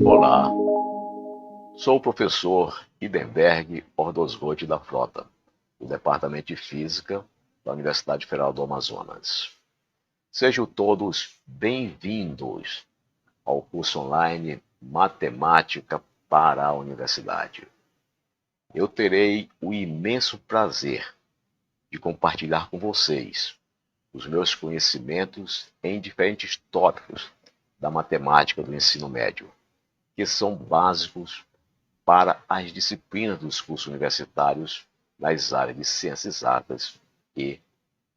Olá, sou o professor Idenberg Ordosgold da Frota, do Departamento de Física da Universidade Federal do Amazonas. Sejam todos bem-vindos ao curso online Matemática para a Universidade. Eu terei o imenso prazer de compartilhar com vocês os meus conhecimentos em diferentes tópicos da matemática do ensino médio, que são básicos para as disciplinas dos cursos universitários nas áreas de ciências exatas e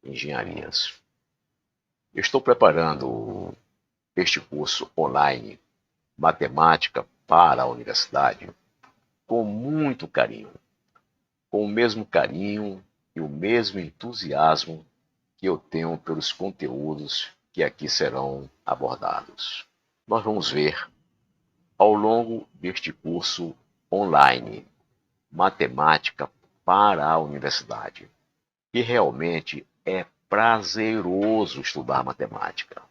engenharias. Estou preparando este curso online, Matemática para a Universidade, com muito carinho, com o mesmo carinho e o mesmo entusiasmo que eu tenho pelos conteúdos que aqui serão abordados. Nós vamos ver, ao longo deste curso online, Matemática para a Universidade, que realmente é prazeroso estudar matemática.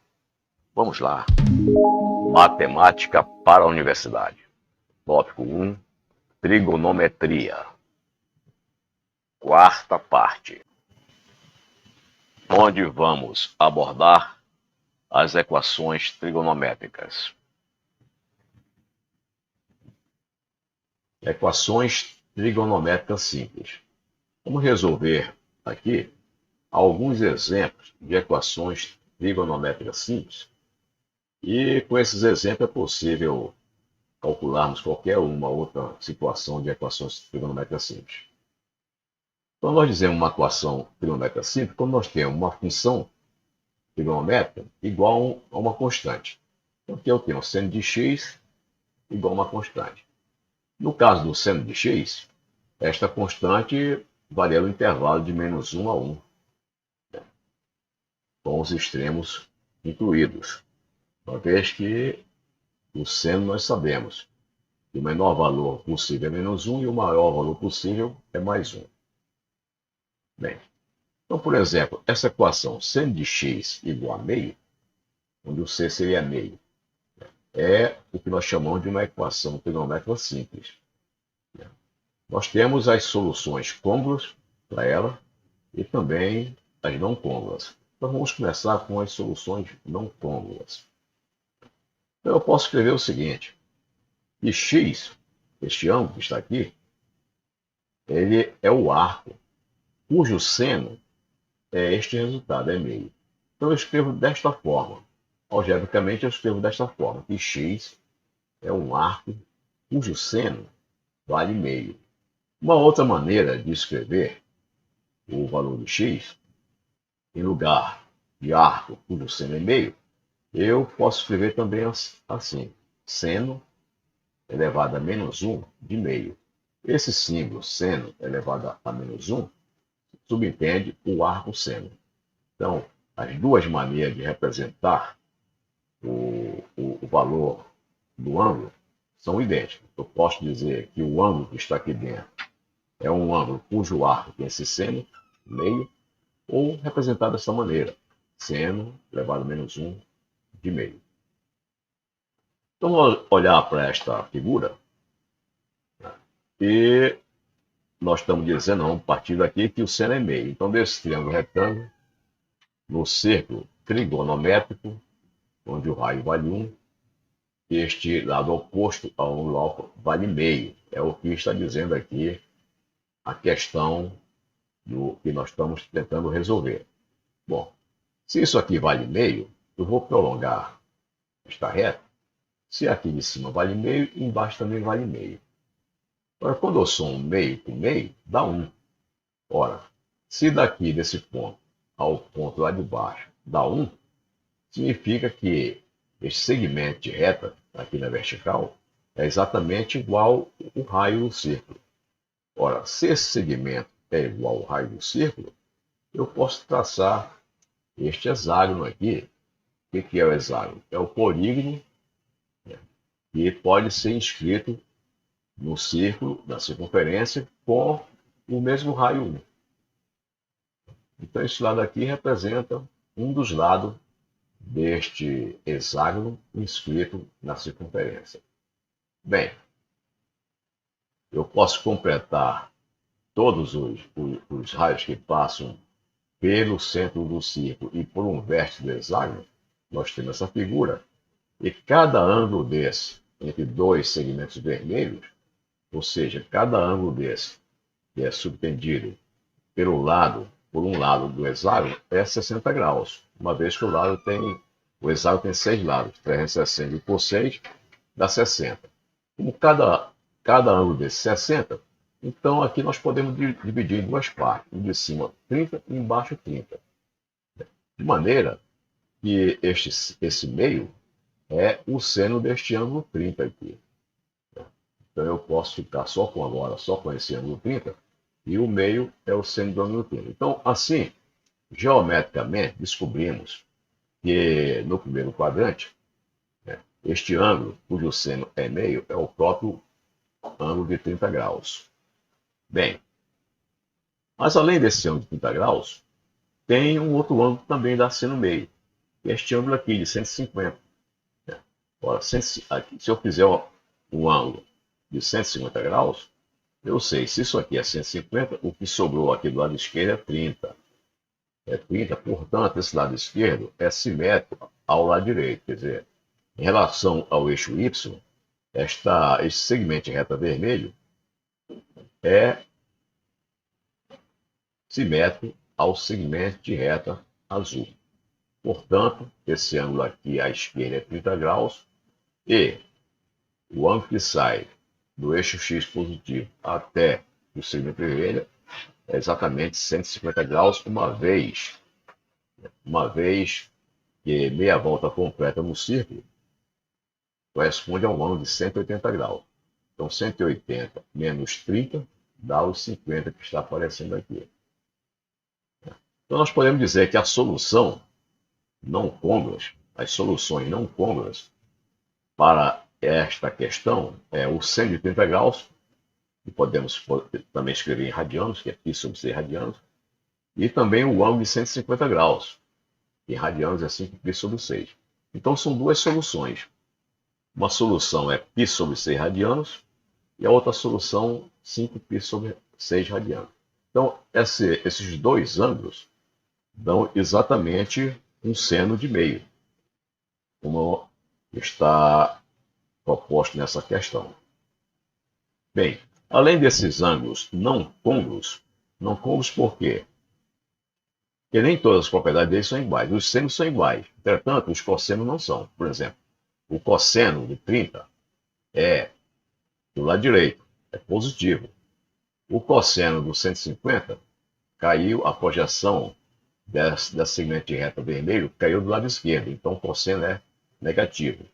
Vamos lá. Matemática para a Universidade. Tópico 1. Trigonometria. Quarta parte, onde vamos abordar as equações trigonométricas. Equações trigonométricas simples. Vamos resolver aqui alguns exemplos de equações trigonométricas simples. E com esses exemplos é possível calcularmos qualquer uma outra situação de equações trigonométricas simples. Então, nós dizemos uma equação trigonométrica simples quando nós temos uma função trigonométrica igual a uma constante. Então, aqui eu tenho seno de x igual a uma constante. No caso do seno de x, esta constante varia no intervalo de menos 1 a 1, com os extremos incluídos, uma vez que o seno nós sabemos que o menor valor possível é menos 1 e o maior valor possível é mais 1. Bem, então, por exemplo, essa equação seno de x igual a meio, onde o c seria meio, é o que nós chamamos de uma equação trigonométrica simples. Nós temos as soluções côngruas para ela e também as não côngruas. Então vamos começar com as soluções não côngruas. Então eu posso escrever o seguinte, que x, este ângulo que está aqui, ele é o arco, cujo seno é este resultado, é meio. Então eu escrevo desta forma. Algebricamente eu escrevo desta forma, que x é um arco cujo seno vale meio. Uma outra maneira de escrever o valor de x, em lugar de arco cujo seno é meio, eu posso escrever também assim, seno elevado a menos 1 de meio. Esse símbolo, seno elevado a menos 1, subentende o arco seno. Então, as duas maneiras de representar o valor do ângulo são idênticas. Eu posso dizer que o ângulo que está aqui dentro é um ângulo cujo arco tem esse seno, meio, ou representado dessa maneira, seno elevado a menos 1 de meio. Então, vamos olhar para esta figura e nós estamos dizendo, não, partindo aqui, que o seno é meio. Então, desse triângulo retângulo, no círculo trigonométrico, onde o raio vale 1, este lado oposto ao ângulo vale meio. É o que está dizendo aqui a questão do que nós estamos tentando resolver. Bom, se isso aqui vale meio, eu vou prolongar esta reta. Se aqui de cima vale meio, embaixo também vale meio. Agora, quando eu somo meio com meio, dá 1. Ora, se daqui desse ponto ao ponto lá de baixo dá 1, significa que esse segmento de reta, aqui na vertical, é exatamente igual ao raio do círculo. Ora, se esse segmento é igual ao raio do círculo, eu posso traçar este hexágono aqui. O que é o hexágono? É o polígono, né, que pode ser inscrito no círculo da circunferência com o mesmo raio 1. Então, esse lado aqui representa um dos lados deste hexágono inscrito na circunferência. Bem, eu posso completar todos os raios que passam pelo centro do círculo e por um vértice do hexágono. Nós temos essa figura. E cada ângulo desse, entre dois segmentos vermelhos, ou seja, cada ângulo desse, que é subtendido por um lado do hexágono, é 60 graus, uma vez que o hexágono tem 6 lados, 360 por 6 dá 60. Como cada ângulo desse é 60, então aqui nós podemos dividir em duas partes, um de cima 30 e embaixo 30. De maneira que esse meio é o seno deste ângulo 30 aqui. Então eu posso ficar só com esse ângulo 30, e o meio é o seno do ângulo 30. Então, assim, geometricamente, descobrimos que no primeiro quadrante, né, este ângulo, cujo seno é meio, é o próprio ângulo de 30 graus. Bem, mas além desse ângulo de 30 graus, tem um outro ângulo que também dá seno meio, este ângulo aqui de 150. Ora, se eu fizer um ângulo de 150 graus, eu sei, se isso aqui é 150, o que sobrou aqui do lado esquerdo é 30. É 30, portanto, esse lado esquerdo é simétrico ao lado direito. Quer dizer, em relação ao eixo Y, esse segmento de reta vermelho é simétrico ao segmento de reta azul. Portanto, esse ângulo aqui à esquerda é 30 graus e o ângulo que sai do eixo X positivo até o segmento vermelho é exatamente 150 graus, uma vez que meia volta completa no círculo corresponde a um ângulo de 180 graus. Então, 180 menos 30 dá os 50 que está aparecendo aqui. Então, nós podemos dizer que as soluções não côngruas para esta questão é o seno de 30 graus, que podemos também escrever em radianos, que é π sobre 6 radianos, e também o ângulo de 150 graus, que em radianos é 5π sobre 6. Então, são duas soluções. Uma solução é π sobre 6 radianos e a outra solução 5π sobre 6 radianos. Então, esses dois ângulos dão exatamente um seno de meio, como está proposto nessa questão. Bem, além desses ângulos não côngruos por quê? Porque nem todas as propriedades deles são iguais. Os senos são iguais, entretanto, os cossenos não são. Por exemplo, o cosseno de 30 é do lado direito, é positivo. O cosseno do 150 caiu, a projeção desse segmento de reta vermelho caiu do lado esquerdo, então o cosseno é negativo.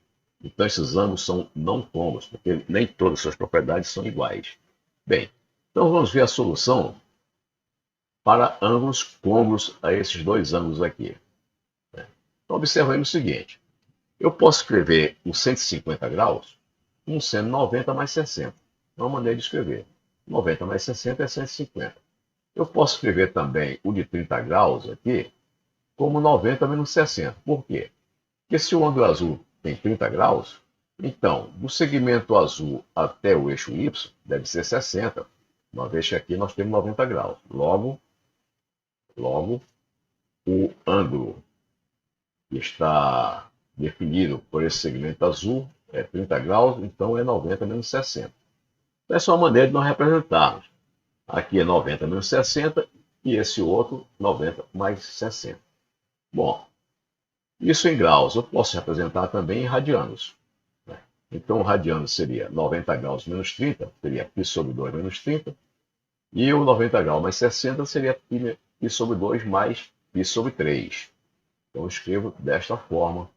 Então esses ângulos são não côngruos, porque nem todas as suas propriedades são iguais. Bem, então vamos ver a solução para ângulos côngruos a esses dois ângulos aqui. Então observemos o seguinte. Eu posso escrever o 150 graus como sendo 90 mais 60. É uma maneira de escrever. 90 mais 60 é 150. Eu posso escrever também o de 30 graus aqui como 90 menos 60. Por quê? Porque se o ângulo azul tem 30 graus, então, do segmento azul até o eixo Y deve ser 60, uma vez que aqui nós temos 90 graus. Logo, o ângulo que está definido por esse segmento azul é 30 graus, então é 90 menos 60. Então, essa é uma maneira de nós representarmos. Aqui é 90 menos 60 e esse outro 90 mais 60. Bom, isso em graus eu posso representar também em radianos. Então, o radiano seria 90 graus menos 30, seria π sobre 2 menos 30. E o 90 graus mais 60 seria π sobre 2 mais π sobre 3. Então, eu escrevo desta forma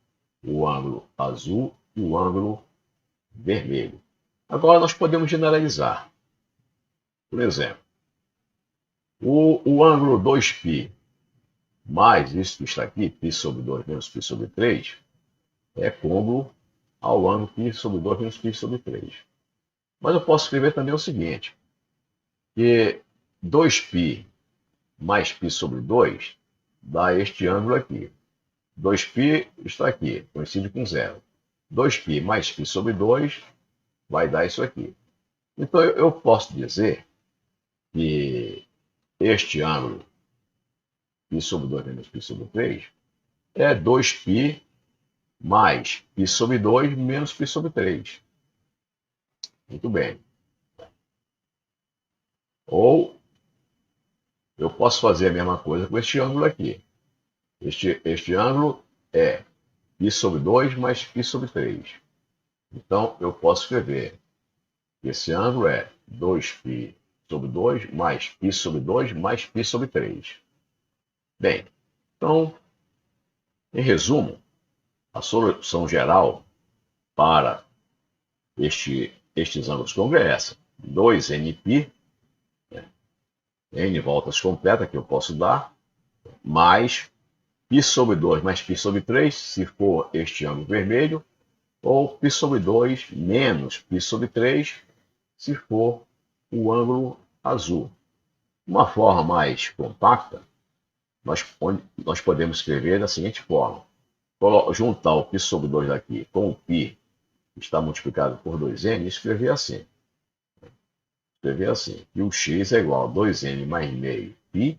o ângulo azul e o ângulo vermelho. Agora, nós podemos generalizar. Por exemplo, o ângulo 2π mais isso que está aqui, π sobre 2 menos π sobre 3, é côngruo ao ângulo π sobre 2 menos π sobre 3. Mas eu posso escrever também o seguinte, que 2π mais π sobre 2 dá este ângulo aqui. 2π está aqui, coincide com zero. 2π mais π sobre 2 vai dar isso aqui. Então eu posso dizer que este ângulo π sobre 2 menos π sobre 3 é 2π mais π sobre 2 menos π sobre 3. Muito bem. Ou eu posso fazer a mesma coisa com este ângulo aqui. Este ângulo é π sobre 2 mais π sobre 3. Então, eu posso escrever que esse ângulo é 2π sobre 2 mais π sobre 2 mais π sobre 3. Bem, então, em resumo, a solução geral para estes ângulos congruos é essa. 2nπ, né, n voltas completa que eu posso dar, mais π sobre 2 mais π sobre 3, se for este ângulo vermelho, ou π sobre 2 menos π sobre 3, se for o ângulo azul. Uma forma mais compacta, nós podemos escrever da seguinte forma. Juntar o π sobre 2 aqui com o π que está multiplicado por 2n e escrever assim. Escrever assim, que o x é igual a 2n mais meio π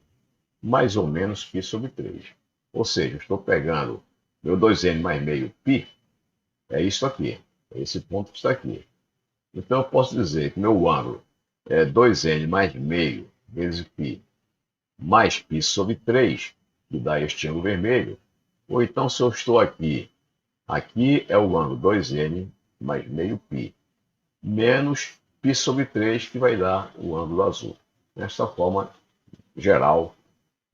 mais ou menos π sobre 3. Ou seja, eu estou pegando meu 2n mais meio π, é isso aqui, é esse ponto que está aqui. Então eu posso dizer que meu ângulo é 2n mais meio vezes π mais π sobre 3, que dá este ângulo vermelho. Ou então, se eu estou aqui, aqui é o ângulo 2n mais meio π, menos π sobre 3, que vai dar o ângulo azul. Desta forma geral,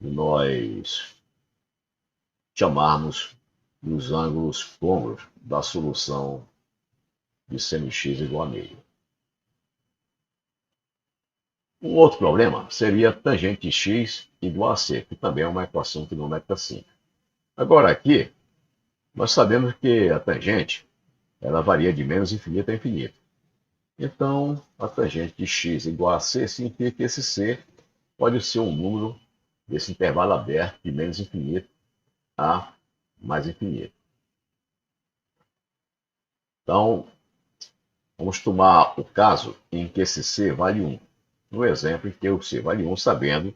nós chamarmos os ângulos côncavos da solução de seno x igual a meio. Um outro problema seria tangente de x igual a c, que também é uma equação trigonométrica simples. Agora aqui, nós sabemos que a tangente ela varia de menos infinito a infinito. Então, a tangente de x igual a c significa que esse c pode ser um número desse intervalo aberto de menos infinito a mais infinito. Então, vamos tomar o caso em que esse c vale 1. No exemplo em que o c vale 1, sabendo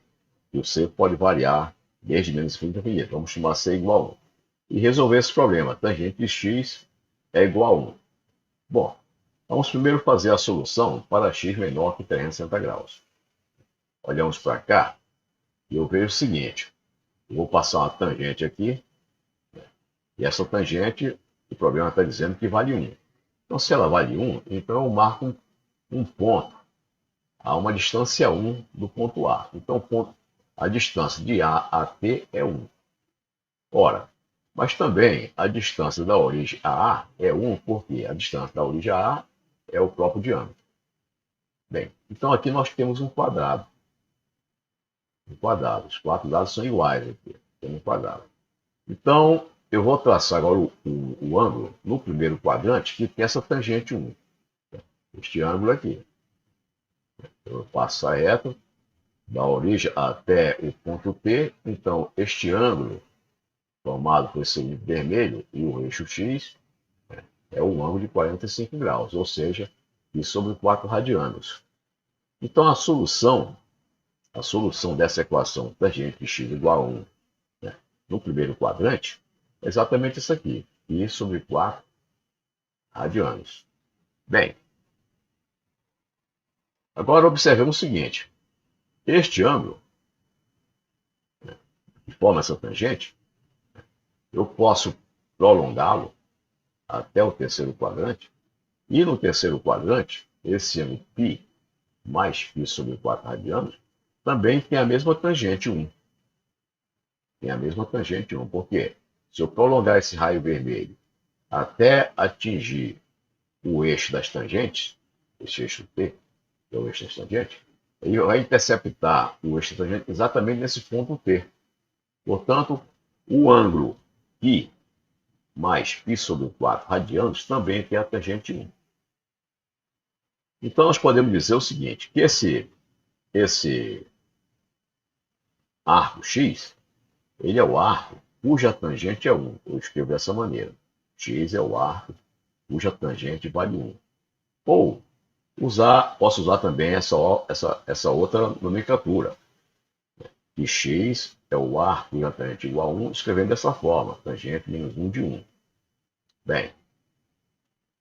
que o c pode variar desde menos infinito a infinito. Vamos chamar c igual a 1. E resolver esse problema. Tangente de x é igual a 1. Bom, vamos primeiro fazer a solução para x menor que 360 graus. Olhamos para cá e eu vejo o seguinte. Eu vou passar uma tangente aqui. E essa tangente, o problema está dizendo que vale 1. Então, se ela vale 1, então eu marco um ponto a uma distância 1 do ponto A. Então, a distância de A a T é 1. Ora, mas também a distância da origem a A é 1, porque a distância da origem a A é o próprio diâmetro. Bem, então aqui nós temos um quadrado. Um quadrado. Os quatro lados são iguais aqui. Tem um quadrado. Então, eu vou traçar agora o ângulo no primeiro quadrante que tem essa tangente 1. Este ângulo aqui. Eu vou passar reto da origem até o ponto P. Então, este ângulo formado por esse vermelho e o eixo x é um ângulo de 45 graus, ou seja, π sobre 4 radianos. Então, a solução dessa equação tangente de x igual a 1 no primeiro quadrante é exatamente isso aqui, π sobre 4 radianos. Bem, agora observemos o seguinte. Este ângulo, que forma essa tangente, eu posso prolongá-lo até o terceiro quadrante, e no terceiro quadrante, esse ângulo π mais π sobre 4 radianos também tem a mesma tangente 1. Tem a mesma tangente 1, porque se eu prolongar esse raio vermelho até atingir o eixo das tangentes, esse eixo T, que é o eixo das tangentes, ele vai interceptar o eixo da tangente exatamente nesse ponto T. Portanto, o ângulo π mais π sobre 4 radianos também tem a tangente 1. Então, nós podemos dizer o seguinte, que esse arco x, ele é o arco cuja tangente é 1. Eu escrevo dessa maneira. X é o arco cuja tangente vale 1. Ou posso usar também essa outra nomenclatura. Que x é o arco da tangente igual a 1, escrevendo dessa forma, tangente menos 1 de 1. Bem,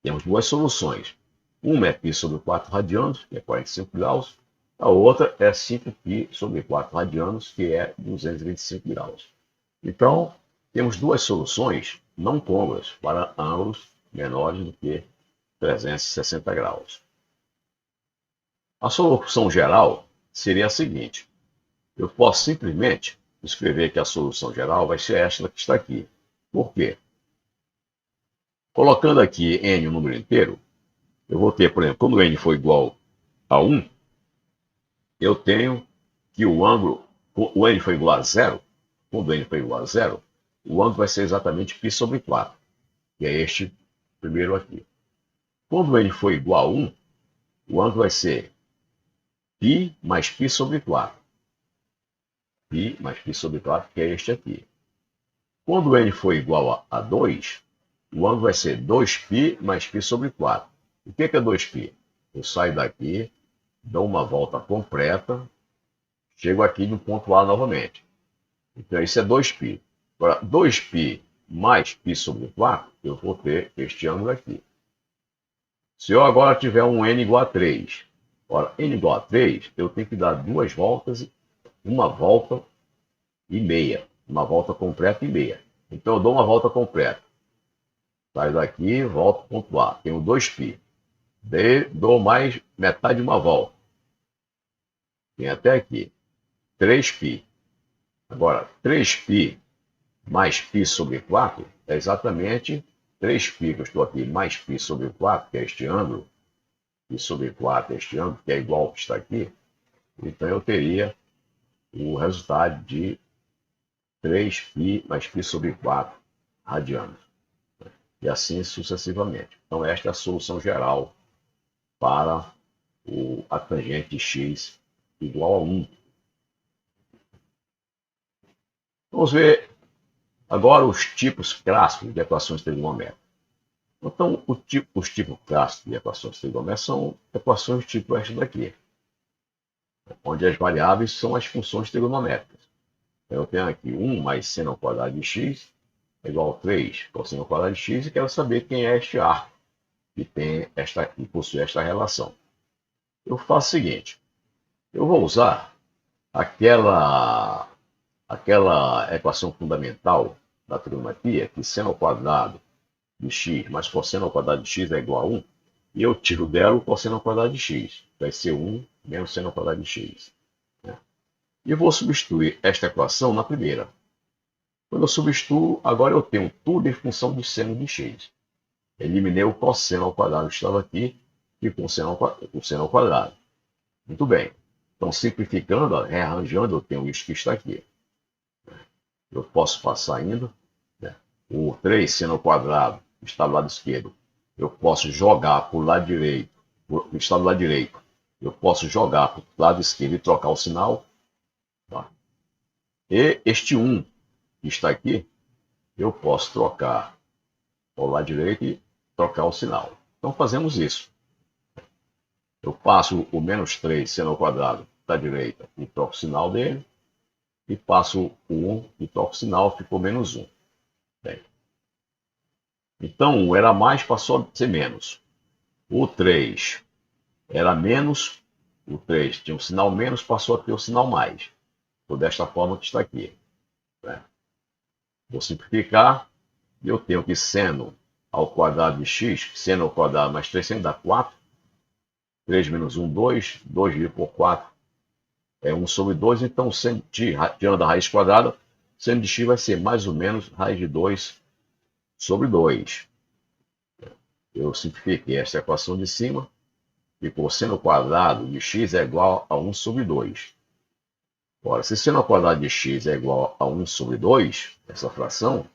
temos duas soluções. Uma é π sobre 4 radianos, que é 45 graus. A outra é 5π sobre 4 radianos, que é 225 graus. Então, temos duas soluções não côncavas para ângulos menores do que 360 graus. A solução geral seria a seguinte. Eu posso simplesmente escrever que a solução geral vai ser esta que está aqui. Por quê? Colocando aqui n um número inteiro, eu vou ter, por exemplo, quando n for igual a 1, eu tenho que o ângulo, o n for igual a 0, quando n for igual a 0, o ângulo vai ser exatamente π sobre 4, que é este primeiro aqui. Quando n for igual a 1, o ângulo vai ser π mais π sobre 4. π mais π sobre 4, que é este aqui. Quando n for igual a 2, o ângulo vai ser 2π mais π sobre 4. O que é 2π? Eu saio daqui, dou uma volta completa, chego aqui no ponto A novamente. Então, isso é 2π. Agora, 2π mais π sobre 4, eu vou ter este ângulo aqui. Se eu agora tiver um n igual a 3, ora, n igual a 3, eu tenho que dar duas voltas, uma volta e meia. Uma volta completa e meia. Então, eu dou uma volta completa. Saio daqui, volto ao ponto A. Tenho 2π. Dou mais metade de uma volta. Tem até aqui. 3π. Agora, 3π mais π sobre 4 é exatamente 3π que eu estou aqui, mais π sobre 4, que é este ângulo, π sobre 4 é este ângulo, que é igual ao que está aqui. Então, eu teria o resultado de 3π mais π sobre 4 radianos. E assim sucessivamente. Então, esta é a solução geral para a tangente de x igual a 1. Vamos ver agora os tipos clássicos de equações trigonométricas. Então, os tipos clássicos de equações trigonométricas são equações tipo esta daqui, onde as variáveis são as funções trigonométricas. Então, eu tenho aqui 1 mais seno ao quadrado de x é igual a 3 cosseno ao quadrado de x e quero saber quem é este arco que possui esta relação. Eu faço o seguinte, eu vou usar aquela equação fundamental da trigonometria, que seno ao quadrado de x mais cosseno ao quadrado de x é igual a 1, e eu tiro dela o cosseno ao quadrado de x. Vai ser 1 menos seno ao quadrado de x. E eu vou substituir esta equação na primeira. Quando eu substituo, agora eu tenho tudo em função de seno de x. Eliminei o cosseno ao quadrado que estava aqui e com o seno ao quadrado. Muito bem. Então, simplificando, rearranjando, eu tenho isso que está aqui. Eu posso passar ainda. O 3 seno ao quadrado está do lado esquerdo. Eu posso jogar para o lado direito. Está do lado direito. Eu posso jogar para o lado esquerdo e trocar o sinal. Tá? E este 1 que está aqui, eu posso trocar ao lado direito e trocar o sinal. Então, fazemos isso. Eu passo o menos 3 seno ao quadrado da direita e troco o sinal dele. E passo o 1 e troco o sinal, ficou menos 1. Bem. Então, o era mais passou a ser menos. O 3 era menos, o 3 tinha um sinal menos, passou a ter o sinal mais. Por desta forma que está aqui. Vou simplificar, eu tenho que seno ao quadrado de x, seno ao quadrado mais 3 seno dá 4. 3 menos 1, 2. 2 dividido por 4 é 1 sobre 2. Então, seno tirando a raiz quadrada, seno de x vai ser mais ou menos raiz de 2 sobre 2. Eu simplifiquei essa equação de cima. Ficou seno ao quadrado de x é igual a 1 sobre 2. Ora, se seno ao quadrado de x é igual a 1 sobre 2, essa fração,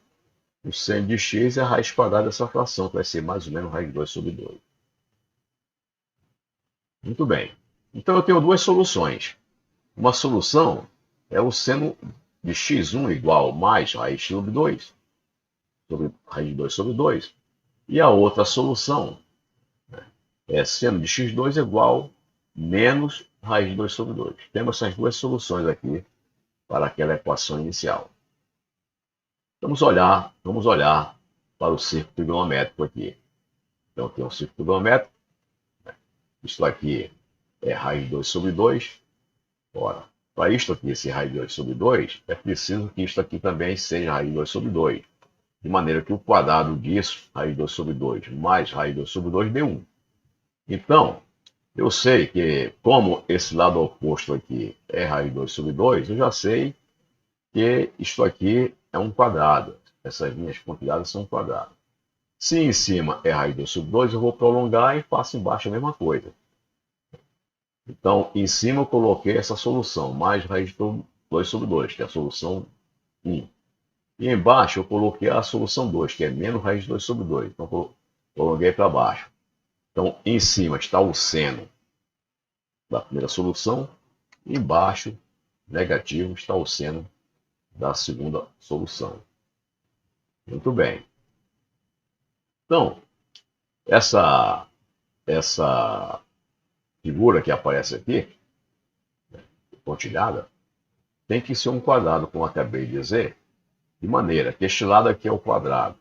o seno de x é a raiz quadrada dessa fração, que vai ser mais ou menos raiz de 2 sobre 2. Muito bem. Então, eu tenho duas soluções. Uma solução é o seno de x1 igual mais raiz sobre 2, sobre raiz de 2 sobre 2. E a outra solução seno de x2 é igual menos raiz de 2 sobre 2. Temos essas duas soluções aqui para aquela equação inicial. Vamos olhar para o círculo trigonométrico aqui. Então, tem um círculo trigonométrico. Isto aqui é raiz de 2 sobre 2. Ora, para isto aqui, esse raiz de 2 sobre 2, é preciso que isto aqui também seja raiz de 2 sobre 2. De maneira que o quadrado disso, raiz de 2 sobre 2, mais raiz de 2 sobre 2, dê 1. Então, eu sei que, como esse lado oposto aqui é raiz de 2 sobre 2, eu já sei que isto aqui é um quadrado. Essas linhas pontilhadas são um quadrado. Se em cima é raiz de 2 sobre 2, eu vou prolongar e faço embaixo a mesma coisa. Então, em cima eu coloquei essa solução, mais raiz de 2 sobre 2, que é a solução 1. E embaixo eu coloquei a solução 2, que é menos raiz de 2 sobre 2. Então, prolonguei para baixo. Então, em cima está o seno da primeira solução, e embaixo, negativo, está o seno da segunda solução. Muito bem. Então, essa figura que aparece aqui, pontilhada, tem que ser um quadrado, como eu acabei de dizer, de maneira que este lado aqui é o quadrado,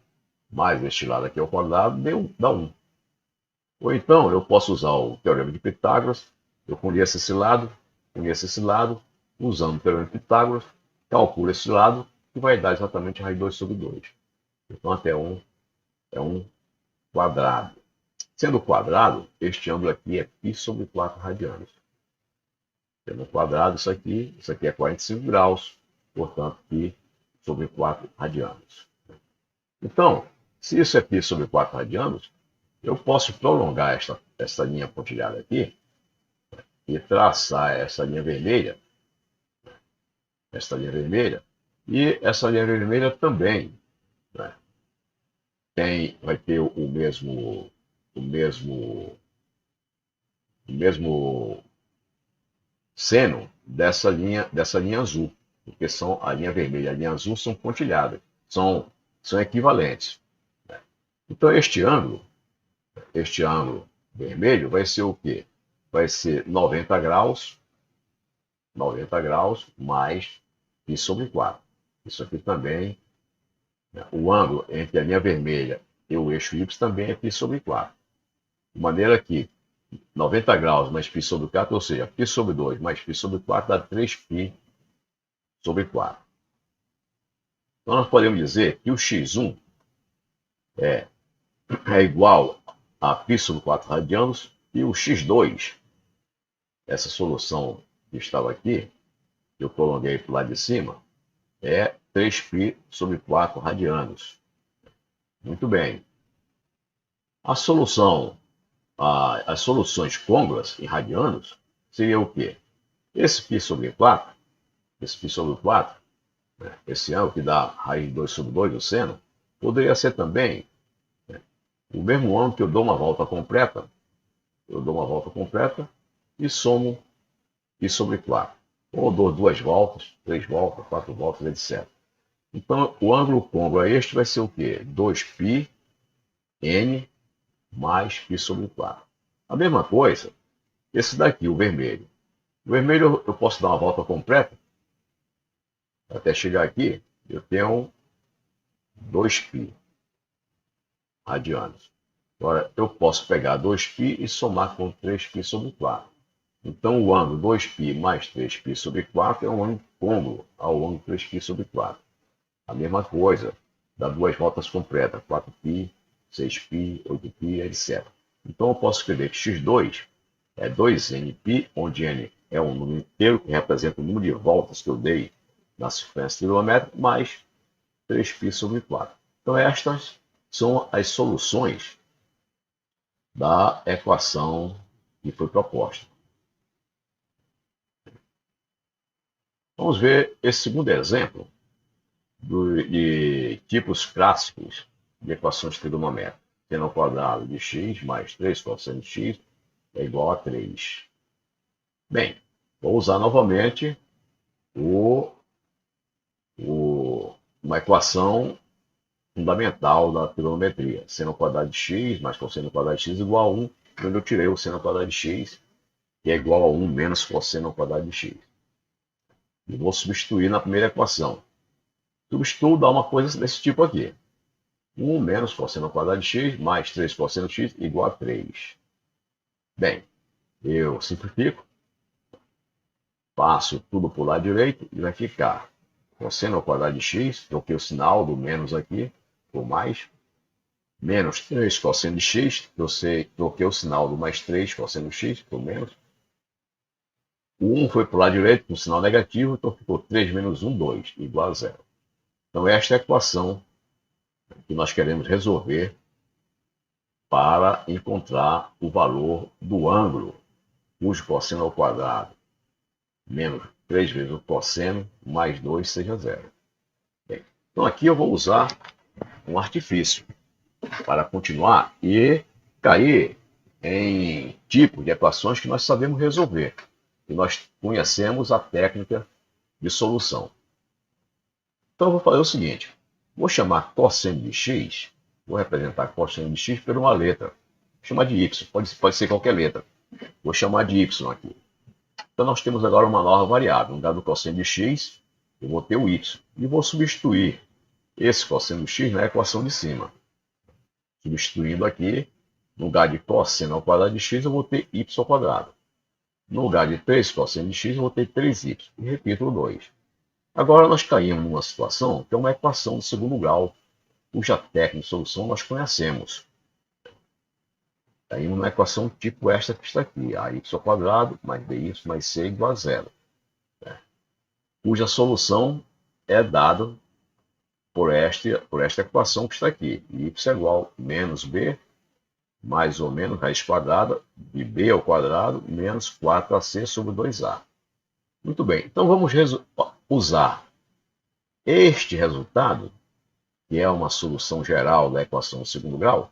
mais este lado aqui é o quadrado, dá 1. Ou então, eu posso usar o teorema de Pitágoras, eu conheço esse lado, usando o teorema de Pitágoras, calculo esse lado, que vai dar exatamente raiz de 2 sobre 2. Então, até 1 é um quadrado. Sendo quadrado, este ângulo aqui é π sobre 4 radianos. Sendo quadrado, isso aqui é 45 graus, portanto, π sobre 4 radianos. Então, se isso é π sobre 4 radianos, eu posso prolongar essa linha pontilhada aqui e traçar essa linha vermelha, e essa linha vermelha também, né, vai ter o mesmo seno dessa linha azul, porque a linha vermelha e a linha azul são pontilhadas, são equivalentes. Então, este ângulo vermelho vai ser o quê? Vai ser 90 graus mais π sobre 4. Isso aqui também, né, o ângulo entre a linha vermelha e o eixo Y também é π sobre 4. De maneira que 90 graus mais π sobre 4, ou seja, π sobre 2 mais π sobre 4 dá 3π sobre 4. Então, nós podemos dizer que o x1 é igual a π sobre 4 radianos, e o x2, essa solução que estava aqui, que eu prolonguei para o lado de cima, é 3π sobre 4 radianos. Muito bem. As soluções côngruas em radianos seria o quê? Esse π sobre 4, né, esse ângulo que dá raiz de 2 sobre 2 do seno, poderia ser também, né, o mesmo ângulo que eu dou uma volta completa, e somo π sobre 4. Ou dou 2 voltas, 3 voltas, 4 voltas, etc. Então, o ângulo côngruo a este vai ser o quê? 2π n mais π sobre 4. A mesma coisa, esse daqui, o vermelho. O vermelho eu posso dar uma volta completa. Até chegar aqui, eu tenho 2π radianos. Agora, eu posso pegar 2π e somar com 3π sobre 4. Então, o ângulo 2π mais 3π sobre 4 é um ângulo côngruo ao ângulo 3π sobre 4. A mesma coisa, dá 2 voltas completas, 4π, 6π, 8π, etc. Então, eu posso escrever que x2 é 2nπ, onde n é um número inteiro, que representa o número de voltas que eu dei na circunferência trigonométrica, mais 3π sobre 4. Então, estas são as soluções da equação que foi proposta. Vamos ver esse segundo exemplo de tipos clássicos de equações trigonométricas. Seno ao quadrado de x mais 3 cosseno de x é igual a 3. Bem, vou usar novamente uma equação fundamental da trigonometria. Seno ao quadrado de x mais cosseno ao quadrado de x igual a 1. onde eu tirei o seno ao quadrado de x, que é igual a 1 menos cosseno ao quadrado de x. E vou substituir na primeira equação. Substituo, dá uma coisa desse tipo aqui. 1 menos cosseno ao quadrado de x mais 3 cosseno de x igual a 3. Bem, eu simplifico, passo tudo para o lado direito e vai ficar cosseno ao quadrado de x, troquei o sinal do menos aqui por mais, menos 3 cosseno de x, troquei o sinal do mais 3 cosseno de x por menos. O 1 foi para o lado direito com sinal negativo, então ficou 3 menos 1, 2, igual a 0. Então esta é a equação que nós queremos resolver para encontrar o valor do ângulo cujo cosseno ao quadrado menos 3 vezes o cosseno mais 2 seja 0. Bem, então aqui eu vou usar um artifício para continuar e cair em tipos de equações que nós sabemos resolver, que nós conhecemos a técnica de solução. Então eu vou fazer o seguinte, vou chamar cosseno de x, vou representar cosseno de x por uma letra, vou chamar de y, pode ser qualquer letra, vou chamar de y aqui. Então nós temos agora uma nova variável, no lugar do cosseno de x, eu vou ter o y, e vou substituir esse cosseno de x na equação de cima. Substituindo aqui, no lugar de cosseno ao quadrado de x, eu vou ter y ao quadrado. No lugar de 3 cosseno de x, eu vou ter 3y, e repito o 2. Agora nós caímos numa situação que é uma equação de segundo grau, cuja técnica de solução nós conhecemos. Caímos numa equação tipo esta que está aqui, aY ao quadrado mais by mais c igual a 0. Cuja solução é dada por esta equação que está aqui. Y é igual a menos b mais ou menos raiz quadrada de b ao quadrado menos 4ac sobre 2a. Muito bem, então vamos usar este resultado, que é uma solução geral da equação de segundo grau,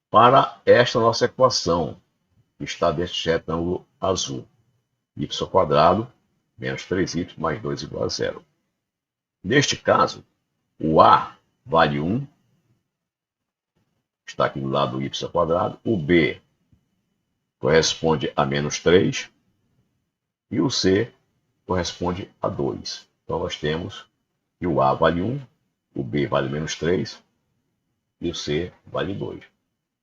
para esta nossa equação, que está deste retângulo azul. Y ao quadrado menos 3y mais 2 igual a 0. Neste caso, o a vale 1, está aqui do lado do y ao quadrado, o b corresponde a menos 3, e o c corresponde a 2. Então nós temos que o a vale 1, o b vale menos 3, e o c vale 2.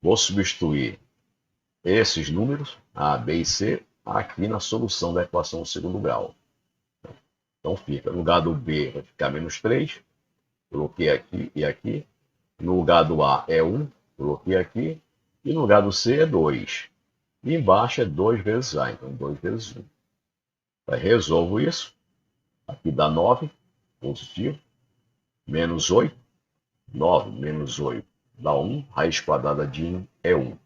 Vou substituir esses números, a, b e c, aqui na solução da equação do segundo grau. Então fica, no lugar do b vai ficar menos 3, coloquei aqui e aqui. No lugar do a é 1, coloquei aqui. E no lugar do c é 2. E embaixo é 2 vezes a, então 2 vezes 1. Aí resolvo isso. Aqui dá 9, positivo. Menos 8. 9 menos 8 dá 1. Raiz quadrada de 1 é 1.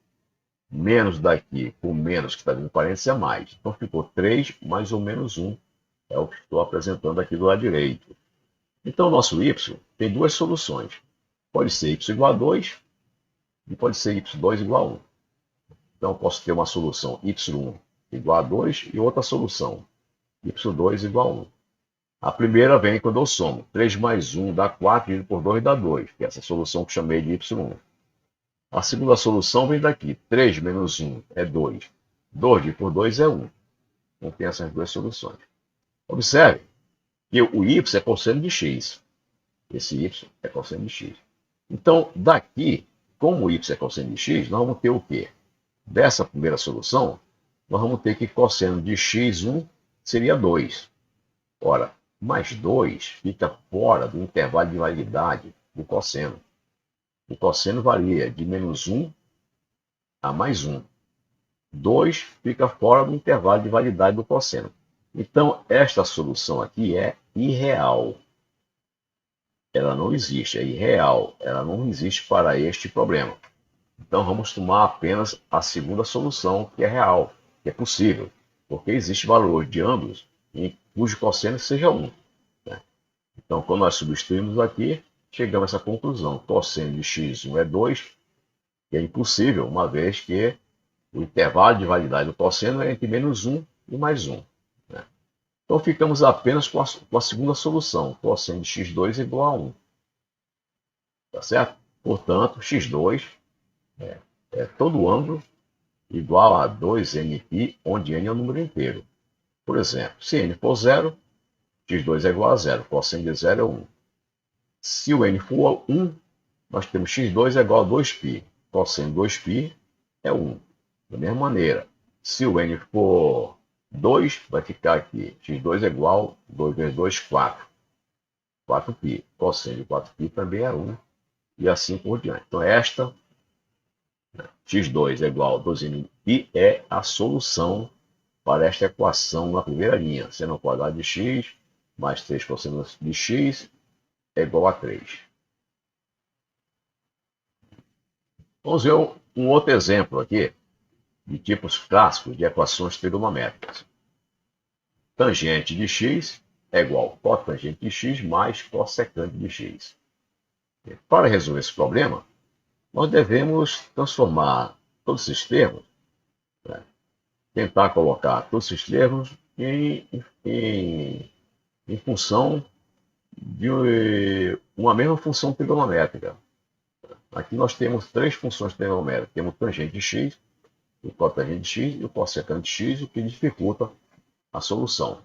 Menos daqui com menos que está vindo parênteses é mais. Então ficou 3 mais ou menos 1. É o que estou apresentando aqui do lado direito. Então, o nosso y tem duas soluções. Pode ser y igual a 2 e pode ser y2 igual a 1. Então, eu posso ter uma solução y1 igual a 2 e outra solução y2 igual a 1. A primeira vem quando eu somo. 3 mais 1 dá 4, dividido por 2 dá 2, que é essa solução que eu chamei de y1. A segunda solução vem daqui. 3 menos 1 é 2. 2 dividido por 2 é 1. Então, tem essas duas soluções. Observe que o y é cosseno de x. Esse y é cosseno de x. Então, daqui, como o y é cosseno de x, nós vamos ter o quê? Dessa primeira solução, nós vamos ter que cosseno de x1 seria 2. Ora, mais 2 fica fora do intervalo de validade do cosseno. O cosseno varia de menos 1 a mais 1. 2 fica fora do intervalo de validade do cosseno. Então, esta solução aqui é irreal. Ela não existe, é irreal. Ela não existe para este problema. Então, vamos tomar apenas a segunda solução, que é real, que é possível, porque existe valor de ângulos em cujo cosseno seja 1. Né? Então, quando nós substituímos aqui, chegamos a essa conclusão. Cosseno de x1 é 2, que é impossível, uma vez que o intervalo de validade do cosseno é entre menos 1 e mais 1. Então, ficamos apenas com a segunda solução, cosseno de x2 igual a 1. Tá certo? Portanto, x2 é é todo ângulo igual a 2nπ, onde n é um número inteiro. Por exemplo, se n for 0, x2 é igual a 0, cosseno de 0 é 1. Se o n for 1, nós temos x2 é igual a 2π, cosseno de 2π é 1. Da mesma maneira, se o n for 2, vai ficar aqui, x2 é igual a 2 vezes 2, 4. 4π, cosseno de 4π também é 1, e assim por diante. Então, esta, x2 é igual a 2nπ, é a solução para esta equação na primeira linha. Seno ao quadrado de x mais 3 cosseno de x é igual a 3. Vamos ver um outro exemplo aqui de tipos clássicos de equações trigonométricas. Tangente de x é igual a cotangente de x mais cossecante de x. Para resolver esse problema, nós devemos transformar todos esses termos, né, tentar colocar todos esses termos em função de uma mesma função trigonométrica. Aqui nós temos três funções trigonométricas. Temos o tangente de x, o cotangente de x e o cossecante de x, o que dificulta a solução,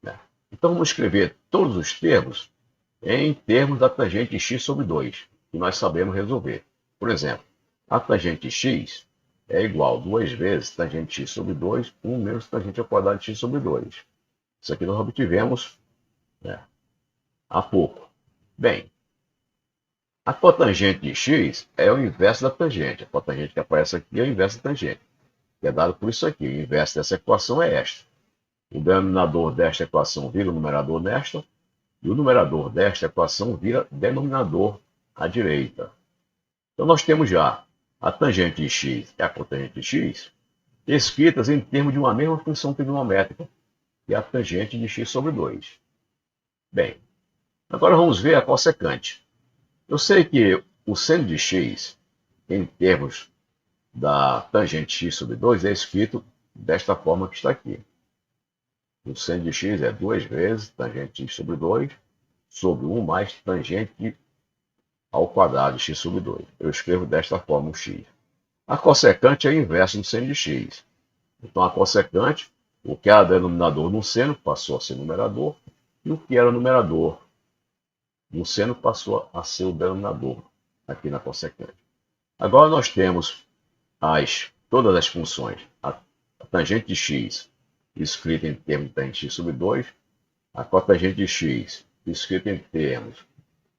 né? Então vamos escrever todos os termos em termos da tangente de x sobre 2, que nós sabemos resolver. Por exemplo, a tangente de x é igual a 2 vezes tangente de x sobre 2, 1 menos tangente ao quadrado de x sobre 2. Isso aqui nós obtivemos, né, há pouco. Bem, a cotangente de x é o inverso da tangente. A cotangente que aparece aqui é o inverso da tangente, que é dado por isso aqui. O inverso dessa equação é esta. O denominador desta equação vira o numerador nesta, e o numerador desta equação vira denominador à direita. Então nós temos já a tangente de x e a cotangente de x escritas em termos de uma mesma função trigonométrica, que é a tangente de x sobre 2. Bem, agora vamos ver a cossecante. Eu sei que o seno de x, em termos da tangente de x sobre 2, é escrito desta forma que está aqui. O seno de x é 2 vezes tangente de x sobre 2, sobre 1 mais tangente ao quadrado de x sobre 2. Eu escrevo desta forma o x. A cossecante é o inverso do seno de x. Então, a cossecante, o que era denominador no seno, passou a ser numerador, e o que era numerador no seno passou a ser o denominador aqui na cossecante. Agora nós temos todas as funções. A tangente de x escrita em termos de tangente de x sobre 2, a cotangente de x escrita em termos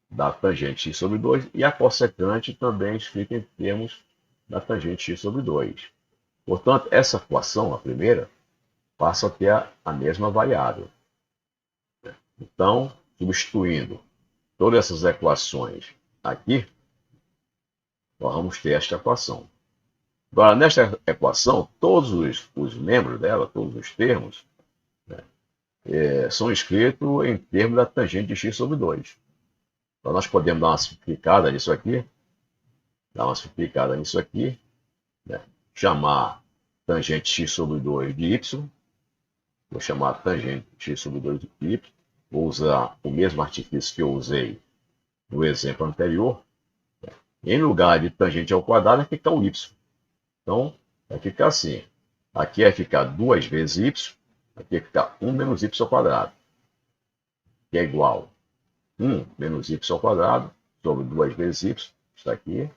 da tangente x sobre 2 e a cossecante também escrita em termos da tangente x sobre 2. Portanto, essa equação, a primeira, passa a ter a mesma variável. Então, substituindo todas essas equações aqui, nós vamos ter esta equação. Agora, nesta equação, todos os membros dela, todos os termos, né, são escritos em termos da tangente de x sobre 2. Então, nós podemos dar uma simplificada nisso aqui, né, chamar tangente x sobre 2 de y, vou chamar tangente x sobre 2 de y, vou usar o mesmo artifício que eu usei no exemplo anterior. Em lugar de tangente ao quadrado, vai ficar o y. Então, vai ficar assim. Aqui vai ficar 2 vezes y, aqui vai ficar 1 menos y ao quadrado, que é igual a 1 menos y ao quadrado sobre 2 vezes y, que está aqui,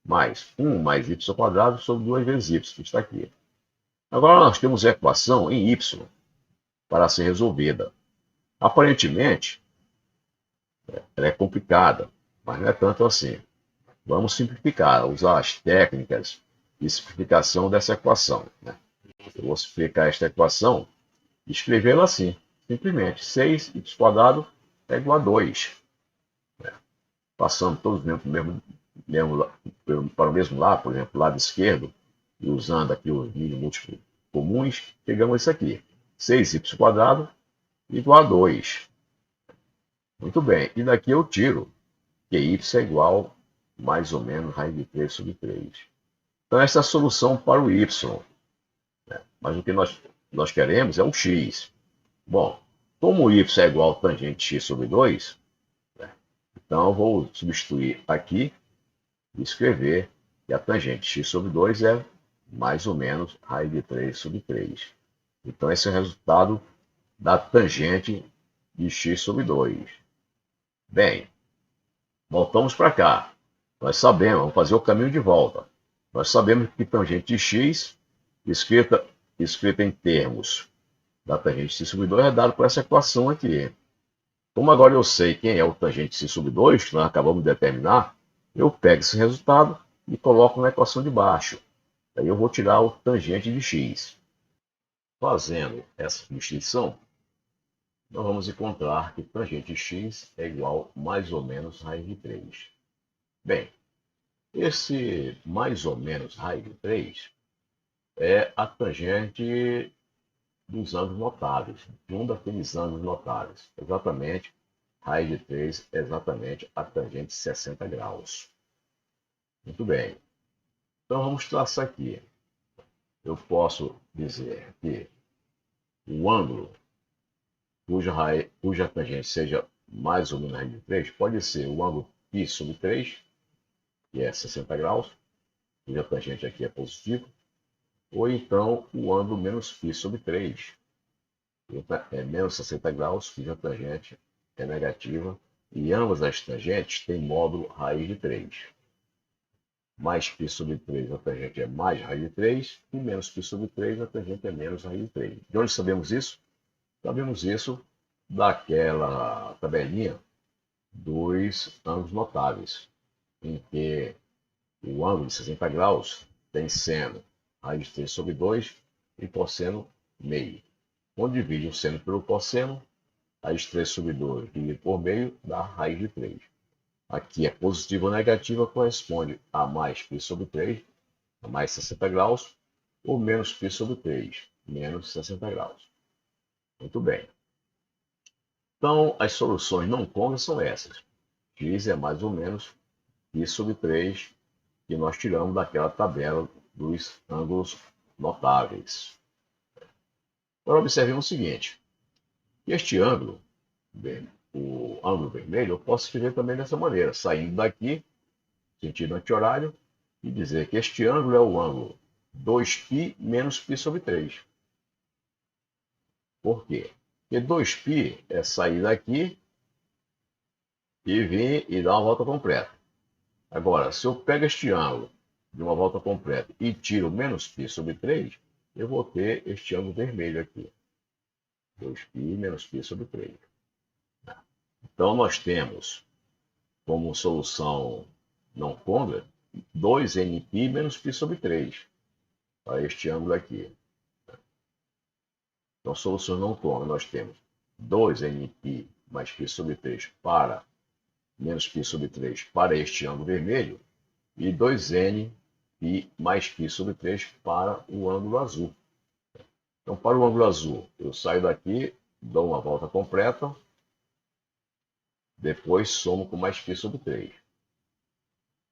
mais 1 mais y ao quadrado sobre 2 vezes y, que está aqui. Agora nós temos a equação em y para ser resolvida. Aparentemente, ela é complicada, mas não é tanto assim. Vamos simplificar, usar as técnicas de simplificação dessa equação, né? Eu vou simplificar esta equação e escrevê-la assim, simplesmente. 6y² é igual a 2. Né? Passando todos para o mesmo lado, por exemplo, lado esquerdo, e usando aqui os mínimos múltiplos comuns, pegamos isso aqui. 6y² igual a 2. Muito bem, e daqui eu tiro que y é igual mais ou menos raiz de 3 sobre 3. Então, essa é a solução para o y. Né? Mas o que nós queremos é um x. Bom, como o y é igual a tangente x sobre 2, né? Então eu vou substituir aqui e escrever E a tangente x sobre 2 é mais ou menos raiz de 3 sobre 3. Então, esse é o resultado da tangente de x sobre 2. Bem, voltamos para cá. Nós sabemos, vamos fazer o caminho de volta. Nós sabemos que tangente de x, escrita em termos da tangente de x sobre 2, é dado por essa equação aqui. Como agora eu sei quem é o tangente de x sobre 2, que nós acabamos de determinar, eu pego esse resultado e coloco na equação de baixo. Aí eu vou tirar o tangente de x. Fazendo essa substituição, nós vamos encontrar que tangente de x é igual mais ou menos raiz de 3. Bem, esse mais ou menos raiz de 3 é a tangente dos ângulos notáveis, de um daqueles ângulos notáveis. Exatamente, raiz de 3 é exatamente a tangente de 60 graus. Muito bem. Então vamos traçar aqui. Eu posso dizer que o ângulo cuja tangente seja mais ou menos raiz de 3 pode ser o ângulo π sobre 3, que é 60 graus, cuja tangente aqui é positivo, ou então o ângulo menos π sobre 3, que é menos 60 graus, cuja tangente é negativa, e ambas as tangentes têm módulo raiz de 3. Mais π sobre 3, a tangente é mais raiz de 3, e menos π sobre 3, a tangente é menos raiz de 3. De onde sabemos isso? Sabemos isso daquela tabelinha dos ângulos notáveis, em que o ângulo de 60 graus tem seno raiz de 3 sobre 2 e cosseno meio. Quando divide o seno pelo cosseno, raiz de 3 sobre 2 dividido por meio dá raiz de 3. Aqui é positiva ou negativa, corresponde a mais π sobre 3, a mais 60 graus, ou menos π sobre 3, menos 60 graus. Muito bem. Então, as soluções não côncavas são essas. X é mais ou menos π sobre 3, que nós tiramos daquela tabela dos ângulos notáveis. Agora, observemos o seguinte. Este ângulo, o ângulo vermelho, eu posso escrever também dessa maneira, saindo daqui, sentido anti-horário, e dizer que este ângulo é o ângulo 2π menos π sobre 3. Por quê? Porque 2π é sair daqui e vir e dar uma volta completa. Agora, se eu pego este ângulo de uma volta completa e tiro menos π sobre 3, eu vou ter este ângulo vermelho aqui. 2π menos π sobre 3. Então, nós temos como solução não côncava 2nπ menos π sobre 3 para este ângulo aqui. Então, soluções não côncavas, nós temos 2nπ mais π sobre 3 para menos π sobre 3 para este ângulo vermelho e 2n π mais π sobre 3 para o ângulo azul. Então, para o ângulo azul, eu saio daqui, dou uma volta completa, depois somo com mais π sobre 3.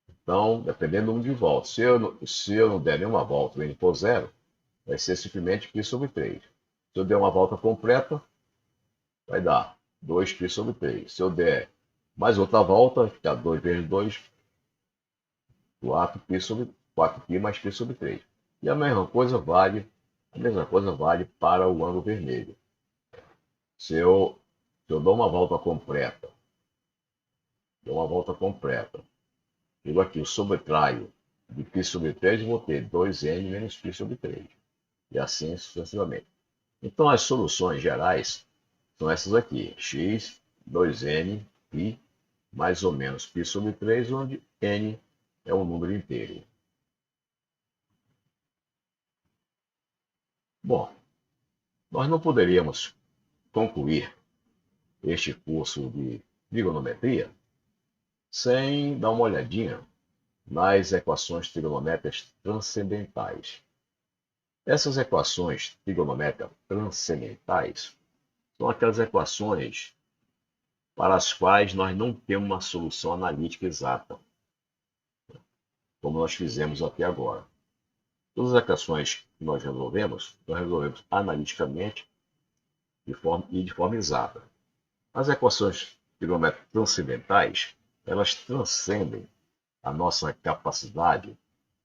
Então, dependendo do número de voltas, se eu não der nenhuma volta, o n for zero, vai ser simplesmente π sobre 3. Se eu der uma volta completa, vai dar 2π sobre 3. Se eu der mais outra volta, vai ficar 2 vezes 2, 4π mais π sobre 3. E a mesma coisa vale para o ângulo vermelho. Se eu dou uma volta completa, chego aqui, eu sobretraio de π sobre 3 e vou ter 2n menos π sobre 3. E assim sucessivamente. Então, as soluções gerais são essas aqui. X, 2n, π, mais ou menos π sobre 3, onde n é um número inteiro. Bom, nós não poderíamos concluir este curso de trigonometria sem dar uma olhadinha nas equações trigonométricas transcendentais. Essas equações trigonométricas transcendentais são aquelas equações para as quais nós não temos uma solução analítica exata, como nós fizemos até agora. Todas as equações que nós resolvemos analiticamente de forma exata. As equações trigonométricas transcendentais, elas transcendem a nossa capacidade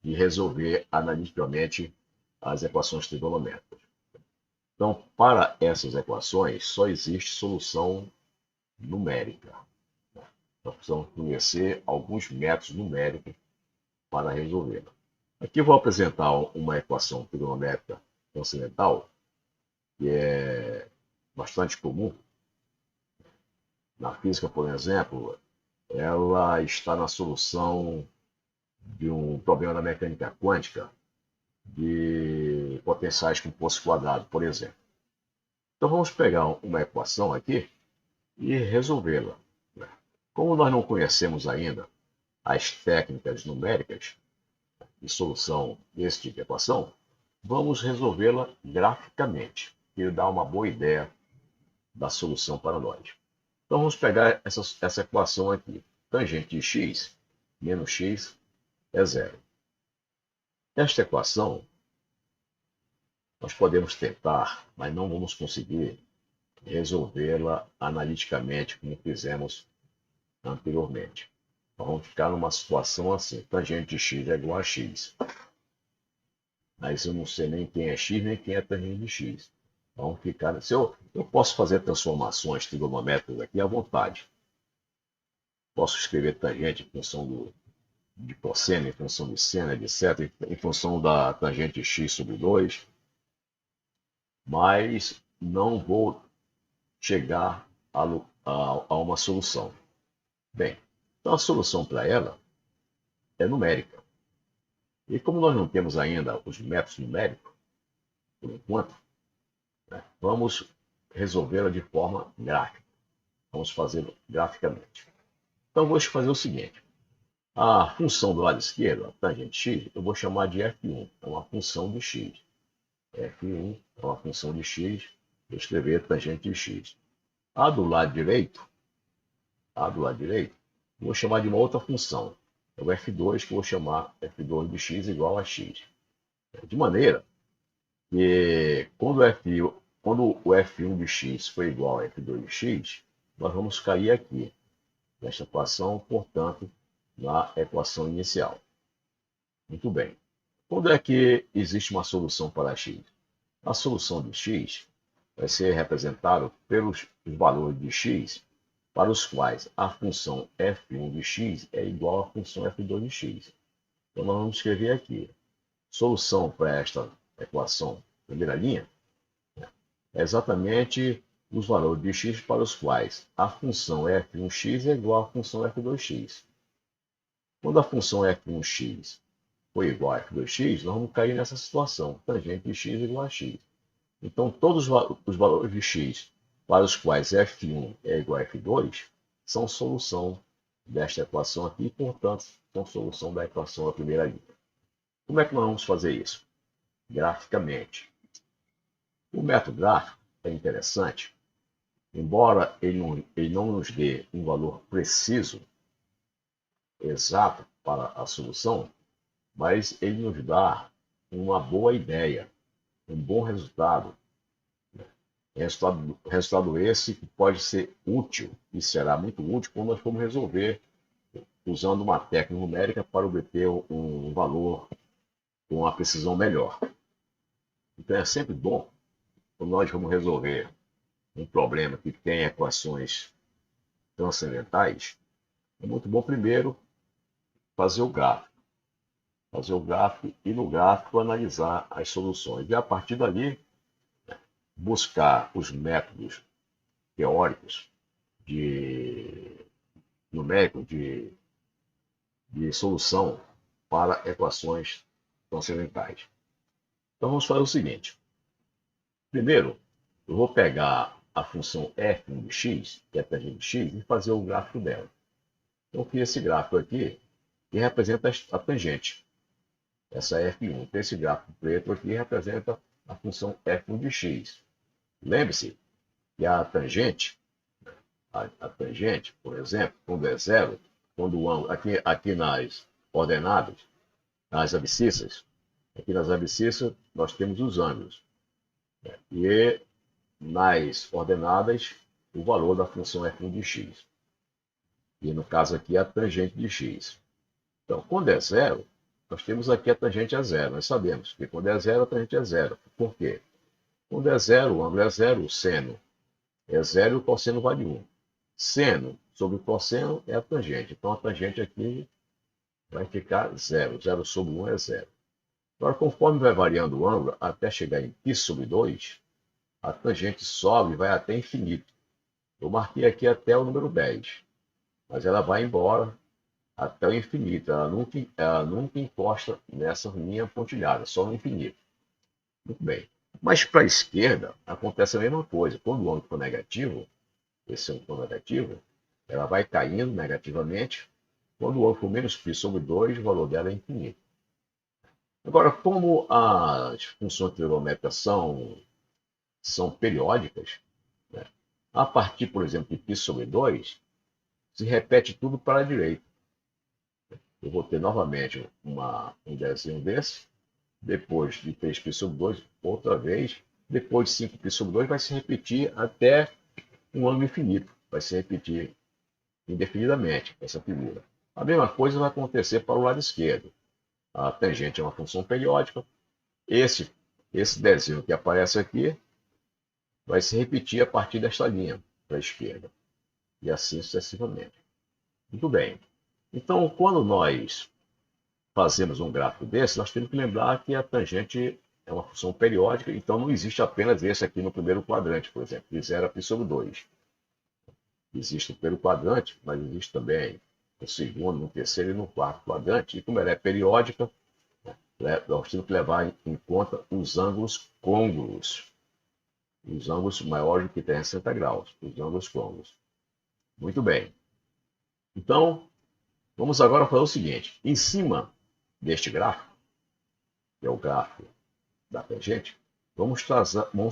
de resolver analiticamente as equações trigonométricas. Então, para essas equações, só existe solução numérica. Nós precisamos conhecer alguns métodos numéricos para resolvê-la. Aqui eu vou apresentar uma equação trigonométrica transcendental, que é bastante comum. Na física, por exemplo, ela está na solução de um problema da mecânica quântica de potenciais compostos quadrados, por exemplo. Então vamos pegar uma equação aqui e resolvê-la. Como nós não conhecemos ainda as técnicas numéricas de solução desse tipo de equação, vamos resolvê-la graficamente, que dá uma boa ideia da solução para nós. Então vamos pegar essa equação aqui. Tangente de x menos x é zero. Esta equação nós podemos tentar, mas não vamos conseguir resolvê-la analiticamente como fizemos anteriormente. Então, vamos ficar numa situação assim: tangente de x é igual a x. Mas eu não sei nem quem é x, nem quem é tangente de x. Vamos ficar. Se eu posso fazer transformações trigonométricas aqui à vontade. Posso escrever tangente em função de cosseno, em função de seno, etc., em função da tangente de x sobre 2. Mas não vou chegar a uma solução. Bem, então a solução para ela é numérica. E como nós não temos ainda os métodos numéricos, por enquanto, né, vamos resolvê-la de forma gráfica. Vamos fazê-lo graficamente. Então, vou fazer o seguinte. A função do lado esquerdo, a tangente x, eu vou chamar de f1. É uma função de x. f1 é uma função de x. Vou escrever tangente de x. A do lado direito, vou chamar de uma outra função. É o f2, que eu vou chamar f2 de x igual a x. De maneira que quando o f1 de x for igual a f2 de x, nós vamos cair aqui, nesta equação, portanto, na equação inicial. Muito bem. Quando é que existe uma solução para x? A solução de x vai ser representada pelos valores de x para os quais a função f1 de x é igual à função f2 de x. Então, nós vamos escrever aqui. Solução para esta equação, primeira linha, é exatamente os valores de x para os quais a função f1x é igual à função f2x. Quando a função f1x for igual a f2x, nós vamos cair nessa situação, tangente de x igual a x. Então, todos os valores de x para os quais f1 é igual a f2 são solução desta equação aqui, e, portanto, são solução da equação da primeira linha. Como é que nós vamos fazer isso? Graficamente. O método gráfico é interessante, embora ele não nos dê um valor preciso, exato para a solução, mas ele nos dá uma boa ideia, um bom resultado. Resultado esse que pode ser útil e será muito útil quando nós formos resolver usando uma técnica numérica para obter um valor com uma precisão melhor. Então é sempre bom, quando nós vamos resolver um problema que tem equações transcendentais, é muito bom primeiro fazer o gráfico. E no gráfico analisar as soluções. E a partir dali, buscar os métodos teóricos numéricos de solução para equações transcendentais. Então vamos fazer o seguinte. Primeiro, eu vou pegar a função f1 de x, que é a tangente de x, e fazer o gráfico dela. Então eu fiz esse gráfico aqui, que representa a tangente. Essa é f1. Então esse gráfico preto aqui representa a função f1 de x. Lembre-se que a tangente, por exemplo, quando é zero, quando o ângulo, aqui nas ordenadas, nas abscissas, aqui nas abscissas nós temos os ângulos. E nas ordenadas, o valor da função f1 de x. E no caso aqui, a tangente de x. Então, quando é zero, nós temos aqui a tangente a zero. Nós sabemos que quando é zero, a tangente é zero. Por quê? Quando é zero, o ângulo é zero, o seno é zero e o cosseno vale 1. Seno sobre cosseno é a tangente. Então, a tangente aqui vai ficar zero. Zero sobre 1 é zero. Agora, conforme vai variando o ângulo, até chegar em π sobre 2, a tangente sobe e vai até infinito. Eu marquei aqui até o número 10, mas ela vai embora até o infinito. Ela nunca encosta nessa linha pontilhada, só no infinito. Muito bem. Mas para a esquerda, acontece a mesma coisa. Quando o ângulo for negativo, esse ângulo for negativo, ela vai caindo negativamente. Quando o ângulo for menos π sobre 2, o valor dela é infinito. Agora, como as funções trigonométricas são periódicas, né? A partir, por exemplo, de π sobre 2, se repete tudo para a direita. Eu vou ter novamente um desenho desse, depois de 3π sobre 2, outra vez, depois de 5π sobre 2, vai se repetir até um ângulo infinito, vai se repetir indefinidamente essa figura. A mesma coisa vai acontecer para o lado esquerdo. A tangente é uma função periódica. Esse desenho que aparece aqui vai se repetir a partir desta linha para a esquerda. E assim sucessivamente. Muito bem. Então, quando nós fazemos um gráfico desse, nós temos que lembrar que a tangente é uma função periódica, então não existe apenas esse aqui no primeiro quadrante, por exemplo, de 0 a π sobre 2. Existe o primeiro quadrante, mas existe também no segundo, no terceiro e no quarto quadrante. E como ela é periódica, nós temos que levar em conta os ângulos côngruos. Os ângulos maiores do que 360 graus. Os ângulos côngruos. Muito bem. Então, vamos agora fazer o seguinte. Em cima deste gráfico, que é o gráfico da tangente, vamos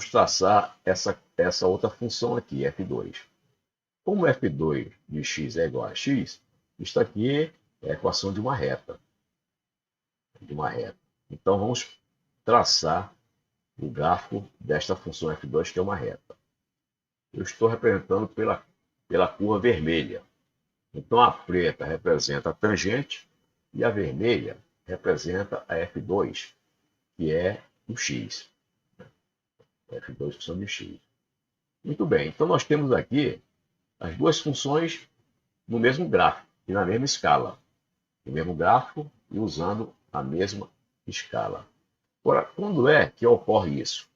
traçar essa outra função aqui, f2. Como f2 de x é igual a x, isso aqui é a equação de uma reta. Então, vamos traçar o gráfico desta função f2, que é uma reta. Eu estou representando pela curva vermelha. Então, a preta representa a tangente e a vermelha representa a f2, que é o x. f2 função de x. Muito bem, então nós temos aqui as duas funções no mesmo gráfico e na mesma escala. O mesmo gráfico e usando a mesma escala. Agora, quando é que ocorre isso?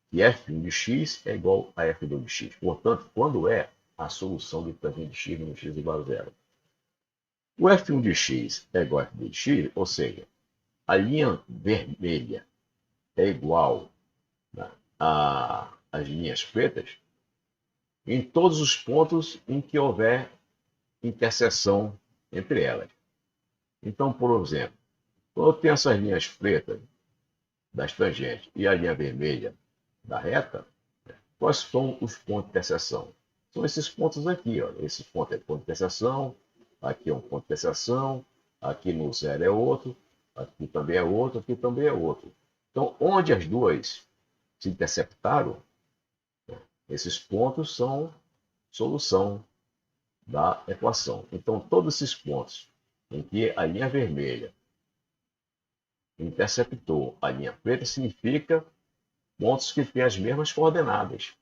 Que f1 de x é igual a f2 de x. Portanto, quando é a solução de tangente de x menos x igual a zero? O f1 de x é igual a f2 de x, ou seja, a linha vermelha é igual, né, às linhas pretas em todos os pontos em que houver interseção entre elas. Então, por exemplo, quando eu tenho essas linhas pretas das tangentes e a linha vermelha da reta, quais são os pontos de interseção? São esses pontos aqui. Ó. Esse ponto é ponto de interseção, aqui é um ponto de interseção, aqui no zero é outro, aqui também é outro, aqui também é outro. Então, onde as duas se interceptaram, esses pontos são solução da equação. Então, todos esses pontos em que a linha vermelha interceptou a linha preta significa pontos que têm as mesmas coordenadas.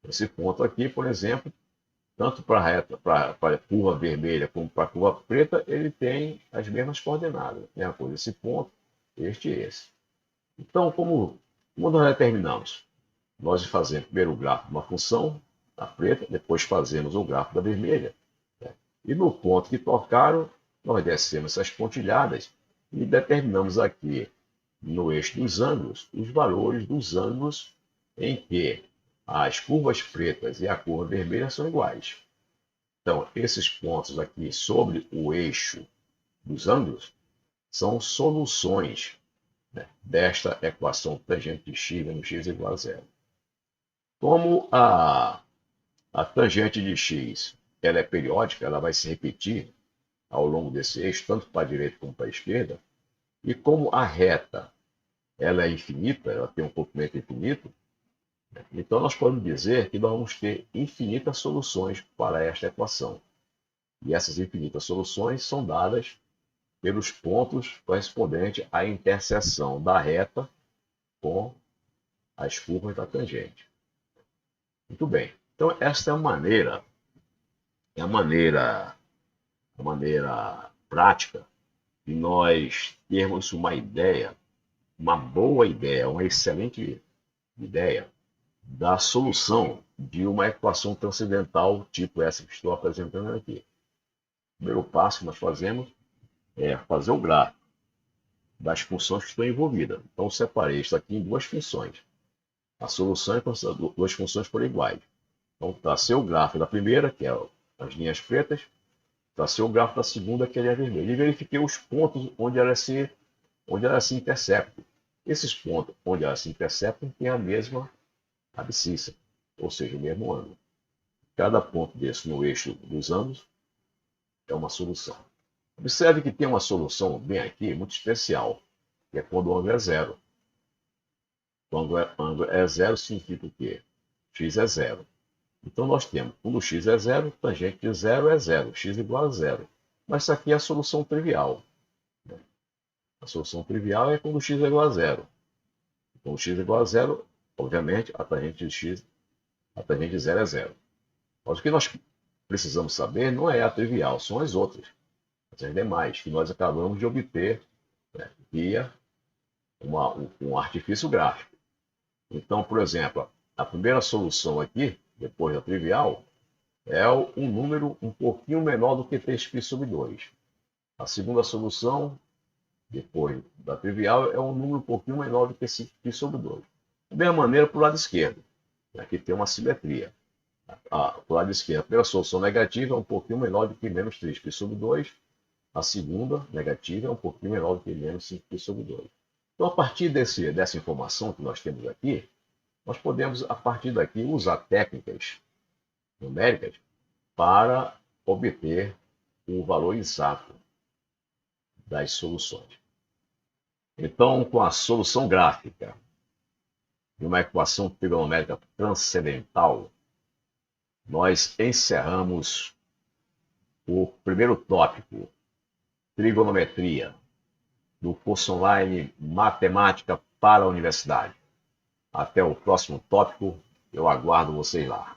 Esse ponto aqui, por exemplo, tanto para a curva vermelha como para a curva preta, ele tem as mesmas coordenadas. Mesma coisa, esse ponto, este e esse. Então, como nós determinamos? Nós fazemos primeiro o gráfico de uma função, a preta, depois fazemos o gráfico da vermelha. Né? E no ponto que tocaram, nós descemos essas pontilhadas e determinamos aqui, no eixo dos ângulos, os valores dos ângulos em que as curvas pretas e a curva vermelha são iguais. Então, esses pontos aqui sobre o eixo dos ângulos são soluções, né, desta equação tangente de x menos x igual a zero. Como a tangente de x ela é periódica, ela vai se repetir ao longo desse eixo, tanto para a direita como para a esquerda, e como a reta ela é infinita, ela tem um comprimento infinito, então nós podemos dizer que nós vamos ter infinitas soluções para esta equação. E essas infinitas soluções são dadas pelos pontos correspondentes à interseção da reta com as curvas da tangente. Muito bem. Então, esta é a maneira prática de nós termos uma ideia, uma boa ideia, uma excelente ideia da solução de uma equação transcendental tipo essa que estou apresentando aqui. O primeiro passo que nós fazemos é fazer o gráfico das funções que estão envolvidas. Então, eu separei isso aqui em duas funções. A solução é com duas funções por iguais. Então, tracei o gráfico da primeira, que é as linhas pretas, tracei o gráfico da segunda, que é a linha vermelha. E verifiquei os pontos onde elas se interceptam. Esses pontos onde elas se interceptam têm a mesma abscissa, ou seja, o mesmo ângulo. Cada ponto desse no eixo dos ângulos é uma solução. Observe que tem uma solução bem aqui, muito especial, que é quando o ângulo é zero. Quando o ângulo é zero, significa o quê? X é zero. Então, nós temos, quando x é zero, tangente de zero é zero, x igual a zero. Mas isso aqui é a solução trivial. A solução trivial é quando x é igual a zero. Quando x é igual a zero, obviamente, a tangente de zero é zero. Mas o que nós precisamos saber não é a trivial, são as outras, as demais, que nós acabamos de obter, né, via um artifício gráfico. Então, por exemplo, a primeira solução aqui, depois da trivial, é um número um pouquinho menor do que 3π sobre 2. A segunda solução, depois da trivial, é um número um pouquinho menor do que 5π sobre 2. Da mesma maneira, para o lado esquerdo. Aqui tem uma simetria. Para o lado esquerdo, a primeira solução negativa é um pouquinho menor do que menos 3π sobre 2. A segunda, negativa, é um pouquinho menor do que menos 5π sobre 2. Então, a partir dessa informação que nós temos aqui, nós podemos, a partir daqui, usar técnicas numéricas para obter o valor exato das soluções. Então, com a solução gráfica de uma equação trigonométrica transcendental, nós encerramos o primeiro tópico, trigonometria, do curso online Matemática para a Universidade. Até o próximo tópico, eu aguardo vocês lá.